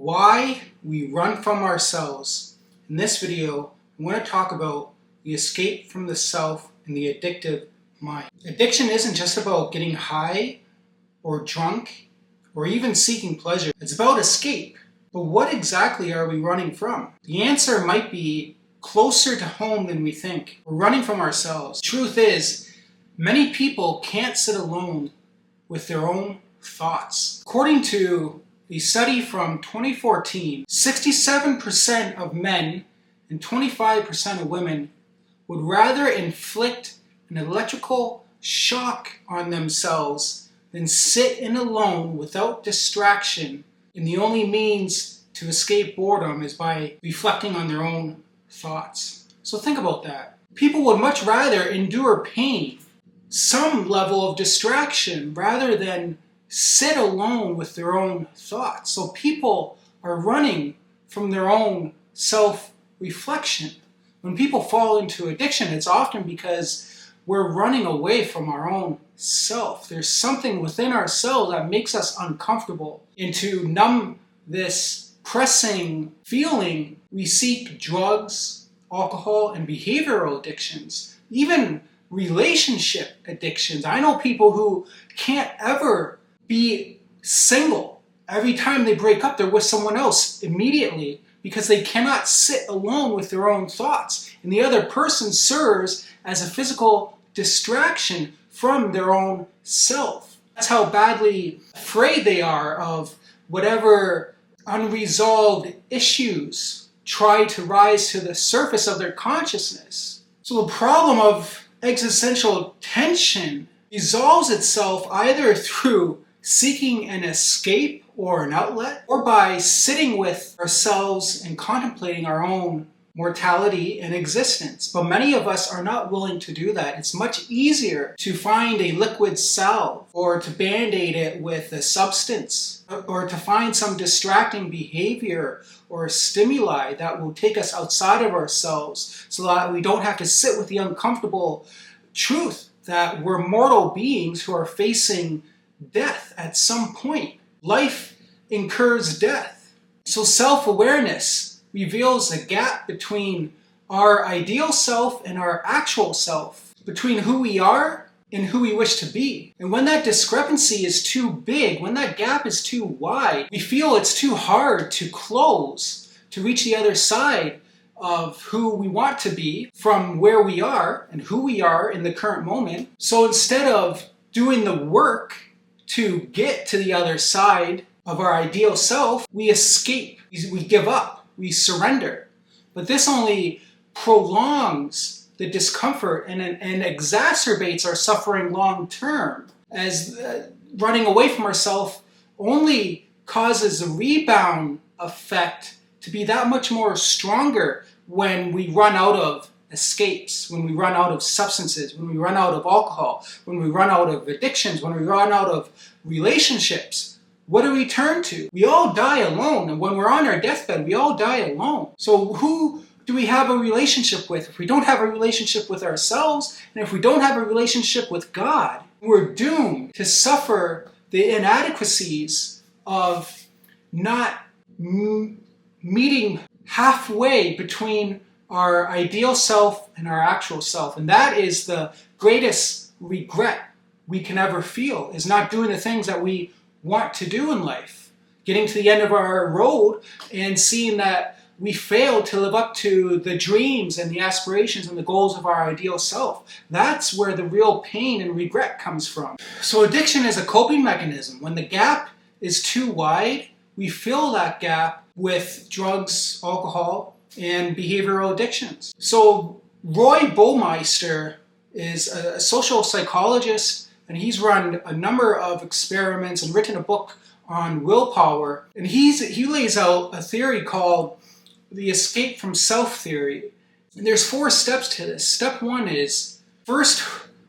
Why we run from ourselves. In this video, I want to talk about the escape from the self and the addictive mind. Addiction isn't just about getting high or drunk or even seeking pleasure. It's about escape. But what exactly are we running from? The answer might be closer to home than we think. We're running from ourselves. Truth is, many people can't sit alone with their own thoughts. According to a study from 2014, 67% of men and 25% of women would rather inflict an electrical shock on themselves than sit in alone without distraction, and the only means to escape boredom is by reflecting on their own thoughts. So think about that. People would much rather endure pain, some level of distraction, rather than sit alone with their own thoughts. So people are running from their own self-reflection. When people fall into addiction, it's often because we're running away from our own self. There's something within ourselves that makes us uncomfortable. And to numb this pressing feeling, we seek drugs, alcohol, and behavioral addictions, even relationship addictions. I know people who can't ever be single. Every time they break up, they're with someone else immediately because they cannot sit alone with their own thoughts. And the other person serves as a physical distraction from their own self. That's how badly afraid they are of whatever unresolved issues try to rise to the surface of their consciousness. So the problem of existential tension resolves itself either through seeking an escape or an outlet, or by sitting with ourselves and contemplating our own mortality and existence. But many of us are not willing to do that. It's much easier to find a liquid salve or to band-aid it with a substance or to find some distracting behavior or stimuli that will take us outside of ourselves so that we don't have to sit with the uncomfortable truth that we're mortal beings who are facing death at some point. Life incurs death. So self-awareness reveals a gap between our ideal self and our actual self, between who we are and who we wish to be. And when that discrepancy is too big, when that gap is too wide, we feel it's too hard to close, to reach the other side of who we want to be from where we are and who we are in the current moment. So instead of doing the work to get to the other side of our ideal self, we escape, we give up, we surrender. But this only prolongs the discomfort and exacerbates our suffering long term, as running away from ourselves only causes a rebound effect to be that much more stronger when we run out of escapes, when we run out of substances, when we run out of alcohol, when we run out of addictions, when we run out of relationships. What do we turn to? We all die alone, and when we're on our deathbed, we all die alone. So who do we have a relationship with? If we don't have a relationship with ourselves, and if we don't have a relationship with God, we're doomed to suffer the inadequacies of not meeting halfway between our ideal self and our actual self. And that is the greatest regret we can ever feel, is not doing the things that we want to do in life. Getting to the end of our road and seeing that we failed to live up to the dreams and the aspirations and the goals of our ideal self. That's where the real pain and regret comes from. So addiction is a coping mechanism. When the gap is too wide, we fill that gap with drugs, alcohol, and behavioral addictions. So Roy Baumeister is a social psychologist, and he's run a number of experiments and written a book on willpower. And he lays out a theory called the escape from self theory. And there's 4 steps to this. Step 1 is, first,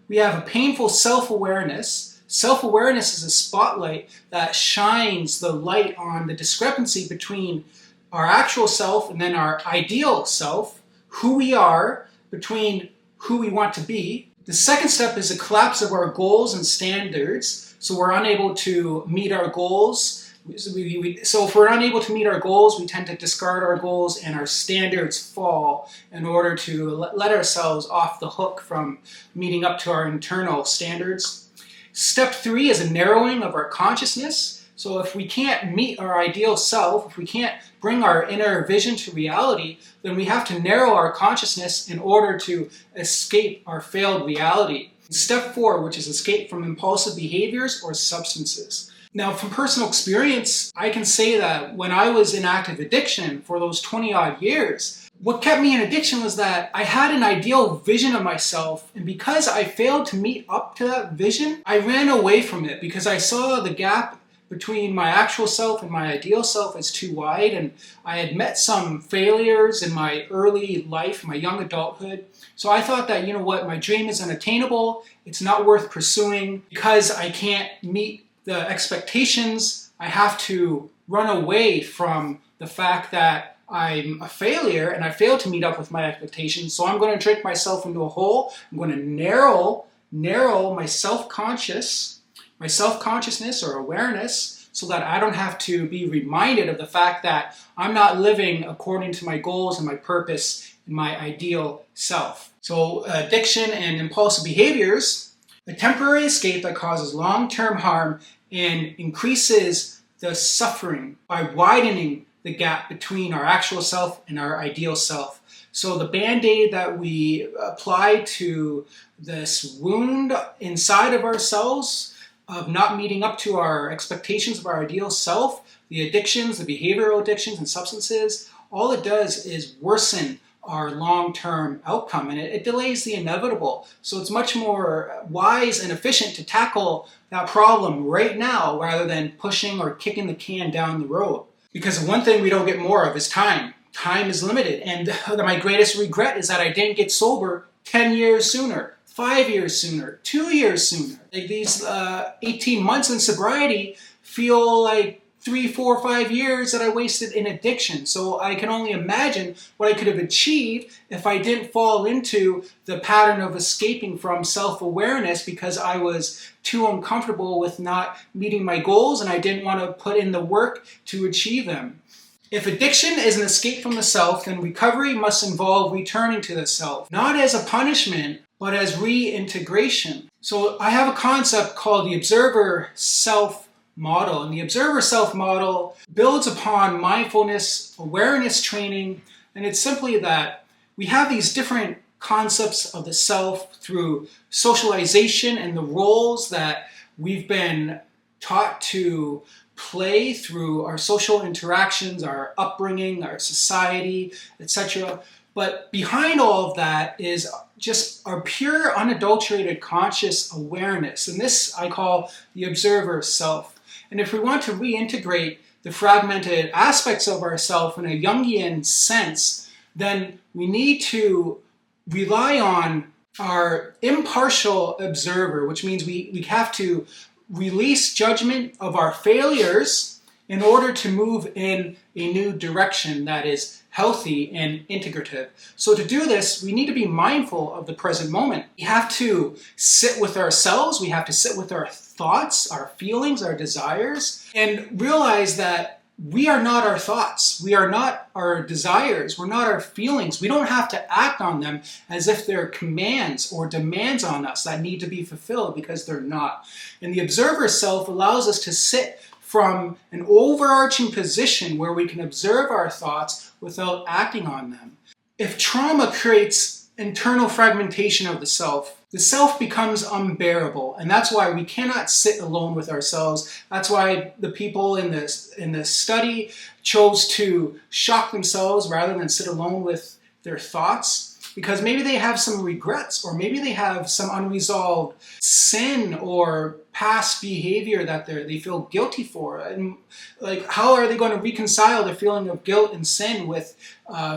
we have a painful self-awareness. Self-awareness is a spotlight that shines the light on the discrepancy between our actual self and then our ideal self, who we are, between who we want to be. The second step is a collapse of our goals and standards. So we're unable to meet our goals So if we're unable to meet our goals, we tend to discard our goals and our standards fall in order to let ourselves off the hook from meeting up to our internal standards. Step 3 is a narrowing of our consciousness. So if we can't meet our ideal self, if we can't bring our inner vision to reality, then we have to narrow our consciousness in order to escape our failed reality. Step 4, which is escape from impulsive behaviors or substances. Now, from personal experience, I can say that when I was in active addiction for those 20 odd years, what kept me in addiction was that I had an ideal vision of myself, and because I failed to meet up to that vision, I ran away from it because I saw the gap between my actual self and my ideal self as too wide, and I had met some failures in my early life, my young adulthood. So I thought that, you know what, my dream is unattainable, it's not worth pursuing. Because I can't meet the expectations, I have to run away from the fact that I'm a failure and I failed to meet up with my expectations. So I'm going to drink myself into a hole. I'm going to narrow my self-consciousness or awareness so that I don't have to be reminded of the fact that I'm not living according to my goals and my purpose and my ideal self. So addiction and impulsive behaviors, a temporary escape that causes long-term harm and increases the suffering by widening the gap between our actual self and our ideal self. So the band-aid that we apply to this wound inside of ourselves of not meeting up to our expectations of our ideal self, the addictions, the behavioral addictions and substances, all it does is worsen our long-term outcome, and it delays the inevitable. So it's much more wise and efficient to tackle that problem right now rather than pushing or kicking the can down the road. Because one thing we don't get more of is time. Time is limited, and my greatest regret is that I didn't get sober 10 years sooner, 5 years sooner, 2 years sooner. Like these 18 months in sobriety feel like 3, 4, 5 years that I wasted in addiction. So I can only imagine what I could have achieved if I didn't fall into the pattern of escaping from self-awareness because I was too uncomfortable with not meeting my goals and I didn't want to put in the work to achieve them. If addiction is an escape from the self, then recovery must involve returning to the self, not as a punishment, but as reintegration. So I have a concept called the observer self model, and the observer self model builds upon mindfulness awareness training, and it's simply that we have these different concepts of the self through socialization and the roles that we've been taught to play through our social interactions, our upbringing, our society, etc. But behind all of that is just our pure, unadulterated conscious awareness, and this I call the observer self. And if we want to reintegrate the fragmented aspects of ourself in a Jungian sense, then we need to rely on our impartial observer, which means we have to release judgment of our failures in order to move in a new direction that is healthy and integrative. So to do this, we need to be mindful of the present moment. We have to sit with ourselves, we have to sit with our thoughts, our feelings, our desires, and realize that we are not our thoughts, we are not our desires, we're not our feelings. We don't have to act on them as if they're commands or demands on us that need to be fulfilled, because they're not. And the observer self allows us to sit from an overarching position where we can observe our thoughts without acting on them. If trauma creates internal fragmentation of the self becomes unbearable, and that's why we cannot sit alone with ourselves. That's why the people in this study chose to shock themselves rather than sit alone with their thoughts, because maybe they have some regrets, or maybe they have some unresolved sin or past behavior that they feel guilty for. And like, how are they going to reconcile their feeling of guilt and sin with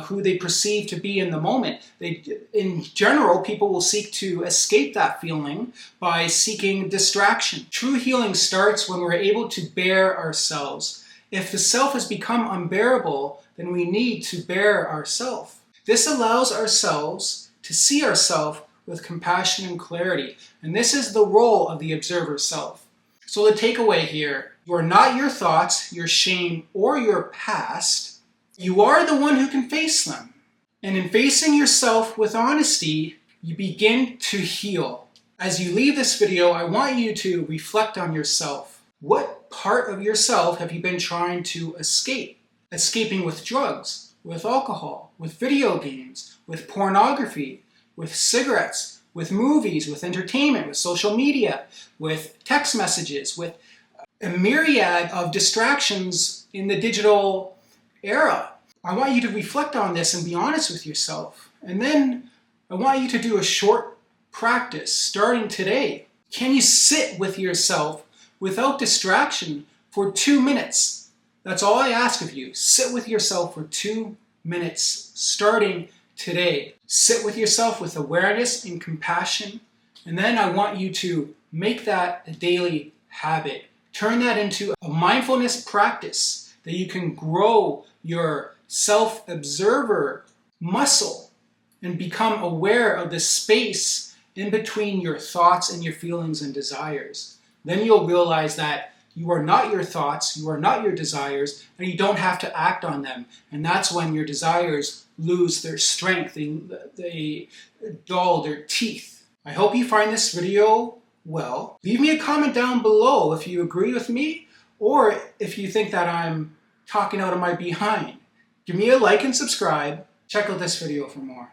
who they perceive to be in the moment? In general, people will seek to escape that feeling by seeking distraction. True healing starts when we're able to bear ourselves. If the self has become unbearable, then we need to bear ourselves. This allows ourselves to see ourselves with compassion and clarity. And this is the role of the observer self. So the takeaway here You are not your thoughts, your shame, or your past. You are the one who can face them. And in facing yourself with honesty, you begin to heal. As you leave this video, I want you to reflect on yourself. What part of yourself have you been trying to escape? Escaping with drugs, with alcohol, with video games, with pornography, with cigarettes, with movies, with entertainment, with social media, with text messages, with a myriad of distractions in the digital era. I want you to reflect on this and be honest with yourself. And then I want you to do a short practice starting today. Can you sit with yourself without distraction for 2 minutes? That's all I ask of you. Sit with yourself for 2 minutes starting today. Sit with yourself with awareness and compassion. And then I want you to make that a daily habit. Turn that into a mindfulness practice that you can grow your self-observer muscle and become aware of the space in between your thoughts and your feelings and desires. Then you'll realize that you are not your thoughts, you are not your desires, and you don't have to act on them. And that's when your desires lose their strength, they dull their teeth. I hope you find this video well. Leave me a comment down below if you agree with me or if you think that I'm talking out of my behind. Give me a like and subscribe. Check out this video for more.